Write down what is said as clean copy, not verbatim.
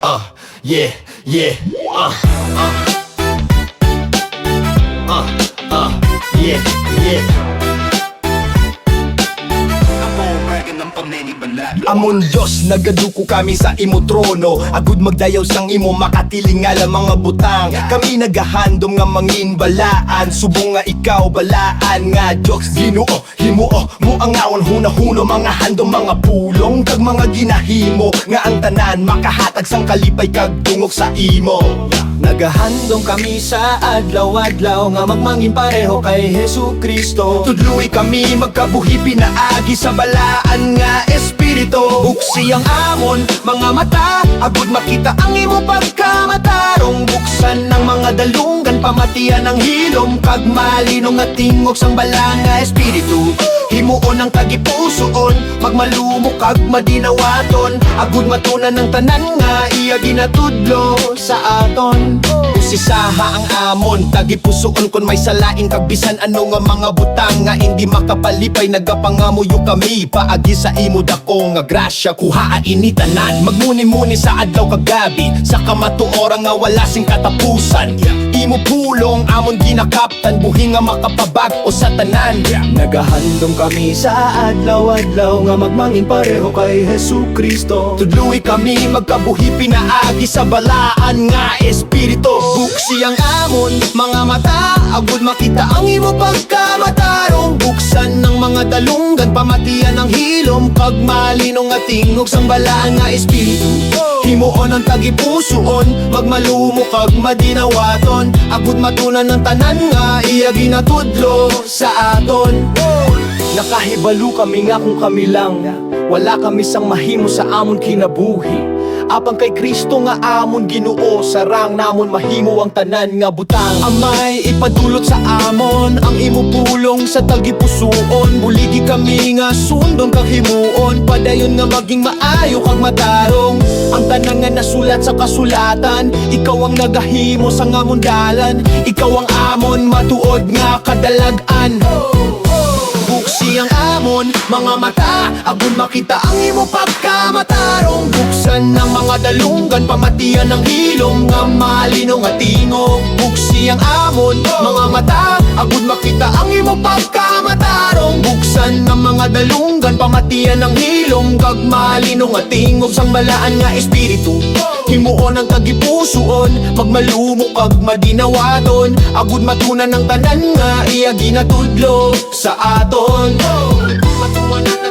Yeah, yeah, yeah, yeah. Amon Diyos, nagaduko kami sa imo trono. Agud magdayaw sang imo makatilingala mga butang. Kami nagahandom nga mangin balaan. Subong nga ikaw balaan nga jokes Ginoo, himuo mo ang awon hunahuno. Mga handom, mga pulong kag mga ginahimo. Nga ang tanan makahatag sang kalipay kag tungok sa imo. Nagahandom kami sa adlaw-adlaw nga magmangin pareho kay Hesu Kristo. Tudluy kami magkabuhi pinaagi sa balaan nga espiritu. Buksi ang amon mga mata, agud makita ang imo pagkamatarong. Buksan ng mga dalungan, pamatian ang hilom kag malinong nga tingog sang balaan nga espiritu. Himuon ang tagipusoon, magmalumok kag madinawaton. Agud matunan ng tanan nga iya ginatudlo sa aton. Usisaha ang amon, tagipusoon kon may salain kag bisan ano nga mga butang nga hindi makapalipay. Nagapangamuyo kami paagi sa imo dako nga grasya kuhaa ini tanan. Magmuni-muni sa adlaw kag gabi sa kamatuora nga wala sing katapusan. Imo pulong amon ginakaptan, buhi nga makapabag-o sa tanan. Nagahandom kami sa adlaw-adlaw nga magmangin pareho kay Hesu Kristo. Tudluy kami magkabuhi pinaagi sa balaan nga espiritu. Buksi ang amon mga mata, agud makita ang imo pagkamatarong. Buksan ng mga dalunggan, pamatian ang hilom kag malinong nga tingog sang balaan nga espiritu. Himuon ang tagipusoon, magmalumok kag madinawaton. Agud matunan ng tanan nga iya ginatudlo sa aton. Nakahibalo kami nga kung kami lang wala kami sang mahimo sa amon kinabuhi. Apang kay Kristo nga amon Ginoo, sarang namon mahimo ang tanan nga butang. Amay ipadulot sa amon ang imo pulong sa tagipusoon. Buligi kami nga sundon kag himuon, padayon nga maging maayo kag matarong. Ang tanan nga nasulat sa kasulatan, ikaw ang nagahimo sa amon dalan. Ikaw ang amon matuod nga kadalag-an. Buksi ang amon mga mata, agud makita ang imo pagkamatarong. Buksan ng mga dalunggan, pamatian ng hilom nga malinong nga tingog. Buksi ang amon mga mata, agud makita ang imo pagkamatarong. Buksan ng mga dalunggan, pamatian ng hilom kag malinong nga tingog sang balaan nga espiritu. Himuon ang tagipusoon, magmalumok kag madinawaton. Agud matunan ng tanan nga iya ginatudlo sa aton. Matunan